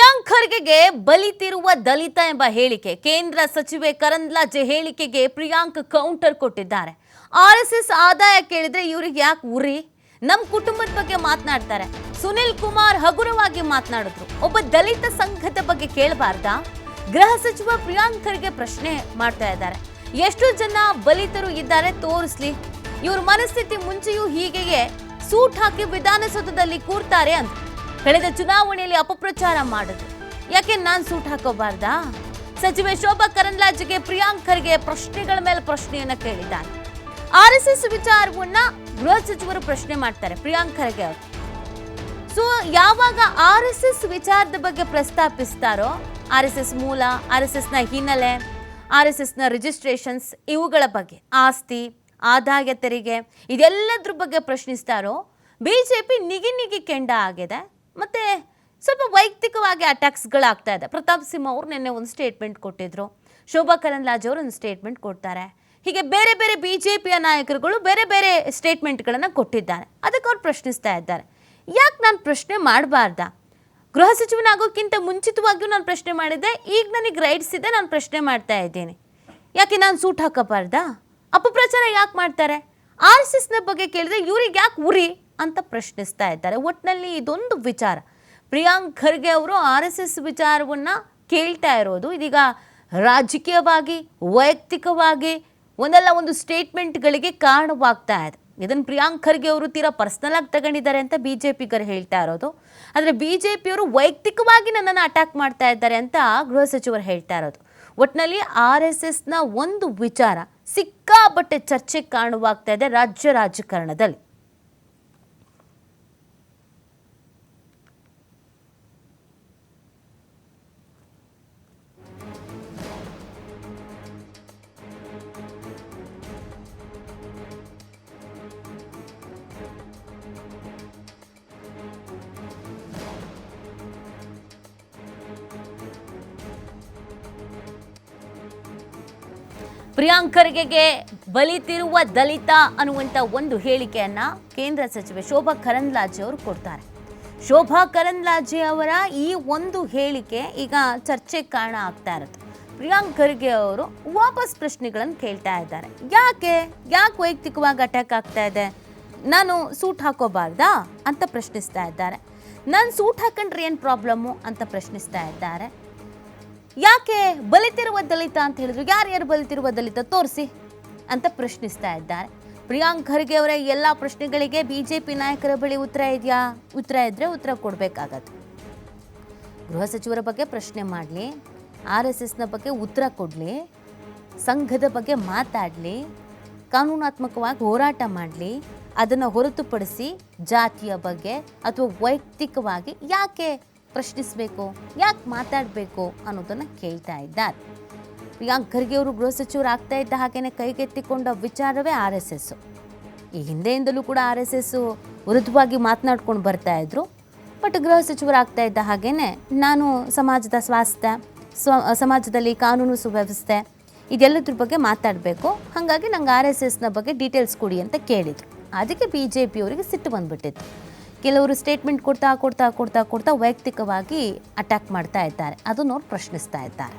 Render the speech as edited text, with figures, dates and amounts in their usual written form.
ಪ್ರಿಯಾಂಕ್ ಖರ್ಗೆಗೆ ಬಲಿತಿರುವ ದಲಿತ ಎಂಬ ಹೇಳಿಕೆ ಕೇಂದ್ರ ಸಚಿವೆ ಕರಂದ್ಲಾಜೆ ಹೇಳಿಕೆಗೆ ಪ್ರಿಯಾಂಕ್ ಕೌಂಟರ್ ಕೊಟ್ಟಿದ್ದಾರೆ. ಆರ್ಎಸ್ಎಸ್ ಆದಾಯ ಕೇಳಿದ್ರೆ ಇವರಿಗೆ ಯಾಕೆ ಉರಿ? ನಮ್ಮ ಕುಟುಂಬದ ಬಗ್ಗೆ ಮಾತನಾಡ್ತಾರೆ. ಸುನಿಲ್ ಕುಮಾರ್ ಹಗುರವಾಗಿ ಮಾತನಾಡಿದ್ರು. ಒಬ್ಬ ದಲಿತ ಸಂಘದ ಬಗ್ಗೆ ಕೇಳಬಾರ್ದಾ? ಗೃಹ ಸಚಿವ ಪ್ರಿಯಾಂಕ್ ಖರ್ಗೆ ಪ್ರಶ್ನೆ ಮಾಡ್ತಾ ಇದ್ದಾರೆ. ಎಷ್ಟು ಜನ ಬಲಿತರು ಇದ್ದಾರೆ ತೋರಿಸ್ಲಿ. ಇವ್ರ ಮನಸ್ಥಿತಿ ಮುಂಚೆಯೂ ಹೀಗೆಯೇ ಸೂಟ್ ಹಾಕಿ ವಿಧಾನಸೌಧದಲ್ಲಿ ಕೂರ್ತಾರೆ ಅಂತ. ಕಳೆದ ಚುನಾವಣೆಯಲ್ಲಿ ಅಪಪ್ರಚಾರ ಮಾಡಿದ್ರು. ಯಾಕೆ ನಾನು ಸೂಟ್ ಹಾಕೋಬಾರ್ದಾ? ಸಚಿವೆ ಶೋಭಾ ಕರಂದ್ಲಾಜೆಗೆ ಪ್ರಿಯಾಂಕ್ ಖರ್ಗೆ ಪ್ರಶ್ನೆಗಳ ಮೇಲೆ ಪ್ರಶ್ನೆಯನ್ನ ಕೇಳಿದ್ದಾರೆ. ಆರ್ಎಸ್ಎಸ್ ವಿಚಾರವನ್ನ ಗೃಹ ಸಚಿವರು ಪ್ರಶ್ನೆ ಮಾಡ್ತಾರೆ ಪ್ರಿಯಾಂಕ್ ಖರ್ಗೆ ಅವರು. ಸೊ ಯಾವಾಗ ಆರ್ಎಸ್ಎಸ್ ವಿಚಾರದ ಬಗ್ಗೆ ಪ್ರಸ್ತಾಪಿಸ್ತಾರೋ, ಆರ್ಎಸ್ಎಸ್ ಮೂಲ, ಆರ್ಎಸ್ಎಸ್ನ ಹಿನ್ನೆಲೆ, ಆರ್ಎಸ್ಎಸ್ನ ರಿಜಿಸ್ಟ್ರೇಷನ್ಸ್, ಇವುಗಳ ಬಗ್ಗೆ, ಆಸ್ತಿ, ಆದಾಯ ತೆರಿಗೆ, ಇದೆಲ್ಲದ್ರ ಬಗ್ಗೆ ಪ್ರಶ್ನಿಸ್ತಾರೋ ಬಿಜೆಪಿ ನಿಗಿ ಕೆಂಡ ಆಗಿದೆ. ಮತ್ತು ಸ್ವಲ್ಪ ವೈಯಕ್ತಿಕವಾಗಿ ಅಟ್ಯಾಕ್ಸ್ಗಳಾಗ್ತಾ ಇದೆ. ಪ್ರತಾಪ್ ಸಿಂಹ ಅವರು ನಿನ್ನೆ ಒಂದು ಸ್ಟೇಟ್ಮೆಂಟ್ ಕೊಟ್ಟಿದ್ರು. ಶೋಭಾ ಕರಂದ್ಲಾಜೆ ಅವರು ಒಂದು ಸ್ಟೇಟ್ಮೆಂಟ್ ಕೊಡ್ತಾರೆ. ಹೀಗೆ ಬೇರೆ ಬೇರೆ ಬಿಜೆಪಿಯ ನಾಯಕರುಗಳು ಬೇರೆ ಬೇರೆ ಸ್ಟೇಟ್ಮೆಂಟ್ಗಳನ್ನು ಕೊಟ್ಟಿದ್ದಾರೆ. ಅದಕ್ಕೆ ಅವ್ರು ಪ್ರಶ್ನಿಸ್ತಾ ಇದ್ದಾರೆ. ಯಾಕೆ ನಾನು ಪ್ರಶ್ನೆ ಮಾಡಬಾರ್ದಾ? ಗೃಹ ಸಚಿವನಾಗೋಕ್ಕಿಂತ ಮುಂಚಿತವಾಗಿಯೂ ನಾನು ಪ್ರಶ್ನೆ ಮಾಡಿದ್ದೆ. ಈಗ ನನಗೆ ರೈಟ್ಸ್ ಇದೆ, ನಾನು ಪ್ರಶ್ನೆ ಮಾಡ್ತಾ ಇದ್ದೀನಿ. ಯಾಕೆ ನಾನು ಸೂಟ್ ಹಾಕಬಾರ್ದಾ? ಅಪಪ್ರಚಾರ ಯಾಕೆ ಮಾಡ್ತಾರೆ? ಆರ್ಎಸ್ಎಸ್ನ ಬಗ್ಗೆ ಕೇಳಿದ್ರೆ ಇವ್ರಿಗೆ ಯಾಕೆ ಉರಿ ಅಂತ ಪ್ರಶ್ನಿಸ್ತಾ ಇದ್ದಾರೆ. ಒಟ್ಟಿನಲ್ಲಿ ಇದೊಂದು ವಿಚಾರ. ಪ್ರಿಯಾಂಕ್ ಖರ್ಗೆ ಅವರು ಆರ್ಎಸ್ಎಸ್ ವಿಚಾರವನ್ನು ಕೇಳ್ತಾ ಇರೋದು ಇದೀಗ ರಾಜಕೀಯವಾಗಿ, ವೈಯಕ್ತಿಕವಾಗಿ ಒಂದಲ್ಲ ಒಂದು ಸ್ಟೇಟ್ಮೆಂಟ್ಗಳಿಗೆ ಕಾರಣವಾಗ್ತಾ ಇದೆ. ಇದನ್ನು ಪ್ರಿಯಾಂಕ್ ಖರ್ಗೆ ಅವರು ತೀರಾ ಪರ್ಸ್ನಲ್ ಆಗಿ ತಗೊಂಡಿದ್ದಾರೆ ಅಂತ ಬಿಜೆಪಿಗರು ಹೇಳ್ತಾ ಇರೋದು. ಆದರೆ ಬಿಜೆಪಿಯವರು ವೈಯಕ್ತಿಕವಾಗಿ ನನ್ನನ್ನು ಅಟ್ಯಾಕ್ ಮಾಡ್ತಾ ಇದ್ದಾರೆ ಅಂತ ಗೃಹ ಸಚಿವರು ಹೇಳ್ತಾ ಇರೋದು. ಒಟ್ಟಿನಲ್ಲಿ ಆರ್ಎಸ್ಎಸ್ನ ಒಂದು ವಿಚಾರ ಸಿಕ್ಕಾಪಟ್ಟೆ ಚರ್ಚೆಗೆ ಕಾರಣವಾಗ್ತಾ ಇದೆ ರಾಜ್ಯ ರಾಜಕಾರಣದಲ್ಲಿ. ಪ್ರಿಯಾಂಕ್ ಖರ್ಗೆಗೆ ಬಲಿತಿರುವ ದಲಿತ ಅನ್ನುವಂಥ ಒಂದು ಹೇಳಿಕೆಯನ್ನ ಕೇಂದ್ರ ಸಚಿವೆ ಶೋಭಾ ಕರಂದ್ಲಾಜೆ ಅವರು ಕೊಡ್ತಾರೆ. ಶೋಭಾ ಕರಂದ್ಲಾಜೆ ಅವರ ಈ ಒಂದು ಹೇಳಿಕೆ ಈಗ ಚರ್ಚೆಗೆ ಕಾರಣ ಆಗ್ತಾ ಇರುತ್ತೆ. ಪ್ರಿಯಾಂಕ್ ಖರ್ಗೆ ಅವರು ವಾಪಸ್ ಪ್ರಶ್ನೆಗಳನ್ನು ಕೇಳ್ತಾ ಇದ್ದಾರೆ. ಯಾಕೆ ವೈಯಕ್ತಿಕವಾಗಿ ಅಟ್ಯಾಕ್ ಆಗ್ತಾ ಇದೆ? ನಾನು ಸೂಟ್ ಹಾಕೋಬಾರ್ದಾ ಅಂತ ಪ್ರಶ್ನಿಸ್ತಾ ಇದ್ದಾರೆ. ನಾನು ಸೂಟ್ ಹಾಕೊಂಡ್ರೆ ಏನು ಪ್ರಾಬ್ಲಮ್ಮು ಅಂತ ಪ್ರಶ್ನಿಸ್ತಾ ಇದ್ದಾರೆ. ಯಾಕೆ ಬಲಿತಿರುವ ದಲಿತ ಅಂತ ಹೇಳಿದ್ರು? ಯಾರ್ಯಾರು ಬಲಿತಿರುವ ದಲಿತ ತೋರಿಸಿ ಅಂತ ಪ್ರಶ್ನಿಸ್ತಾ ಇದ್ದಾರೆ. ಪ್ರಿಯಾಂಕ್ ಖರ್ಗೆ ಅವರ ಎಲ್ಲ ಪ್ರಶ್ನೆಗಳಿಗೆ ಬಿಜೆಪಿ ನಾಯಕರ ಬಳಿ ಉತ್ತರ ಇದೆಯಾ? ಉತ್ತರ ಇದ್ದರೆ ಉತ್ತರ ಕೊಡಬೇಕಾಗತ್ತೆ. ಗೃಹ ಸಚಿವರ ಬಗ್ಗೆ ಪ್ರಶ್ನೆ ಮಾಡಲಿ, ಆರ್ಎಸ್ಎಸ್ನ ಬಗ್ಗೆ ಉತ್ತರ ಕೊಡಲಿ, ಸಂಘದ ಬಗ್ಗೆ ಮಾತಾಡಲಿ, ಕಾನೂನಾತ್ಮಕವಾಗಿ ಹೋರಾಟ ಮಾಡಲಿ, ಅದನ್ನು ಹೊರತುಪಡಿಸಿ ಜಾತಿಯ ಬಗ್ಗೆ ಅಥವಾ ವೈಯಕ್ತಿಕವಾಗಿ ಯಾಕೆ ಪ್ರಶ್ನಿಸಬೇಕು, ಯಾಕೆ ಮಾತಾಡಬೇಕು ಅನ್ನೋದನ್ನು ಕೇಳ್ತಾ ಇದ್ದಾರೆ. ಪ್ರಿಯಾಂಕ್ ಖರ್ಗೆ ಅವರು ಗೃಹ ಸಚಿವರು ಆಗ್ತಾ ಇದ್ದ ಹಾಗೇನೆ ಕೈಗೆತ್ತಿಕೊಂಡ ವಿಚಾರವೇ ಆರ್ಎಸ್ಎಸ್. ಈ ಹಿಂದೆಯಿಂದಲೂ ಕೂಡ ಆರ್ಎಸ್ಎಸ್ ವಿರುದ್ಧವಾಗಿ ಮಾತನಾಡ್ಕೊಂಡು ಬರ್ತಾ ಇದ್ರು. ಬಟ್ ಗೃಹ ಸಚಿವರು ಆಗ್ತಾ ಇದ್ದ ಹಾಗೇನೆ ನಾನು ಸಮಾಜದ ಸ್ವಾಸ್ಥ್ಯ, ಸಮಾಜದಲ್ಲಿ ಕಾನೂನು ಸುವ್ಯವಸ್ಥೆ ಇದೆಲ್ಲದ್ರ ಬಗ್ಗೆ ಮಾತಾಡಬೇಕು, ಹಾಗಾಗಿ ನಂಗೆ ಆರ್ಎಸ್ಎಸ್ನ ಬಗ್ಗೆ ಡೀಟೇಲ್ಸ್ ಕೊಡಿ ಅಂತ ಕೇಳಿದರು. ಅದಕ್ಕೆ ಬಿಜೆಪಿಯವರಿಗೆ ಸಿಟ್ಟು ಬಂದ್ಬಿಟ್ಟಿತ್ತು. ಕೆಲವರು ಸ್ಟೇಟ್ಮೆಂಟ್ ಕೊಡ್ತಾ ವೈಯಕ್ತಿಕವಾಗಿ ಅಟ್ಯಾಕ್ ಮಾಡ್ತಾ ಇದ್ದಾರೆ. ಅದನ್ನು ಅವ್ರು ಪ್ರಶ್ನಿಸ್ತಾ ಇದ್ದಾರೆ.